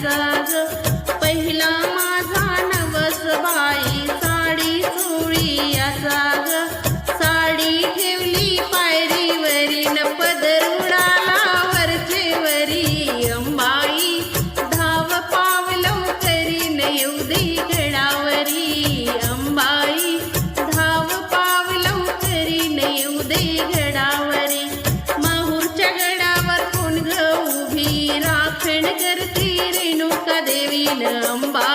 असा ग पहिला माझा नवस बाई साडी चोळी असा ग साडी ठेवली पायरीवरी न पदर उडाला वरचेवरी अंबाई धाव पावलं करीन येऊ दे गडावरी अंबाई धाव पावलं करीन येऊ दे गडावरी माहूरच्या गडावर कोण ग उभी राखण करती रेणुका देवीन अंबा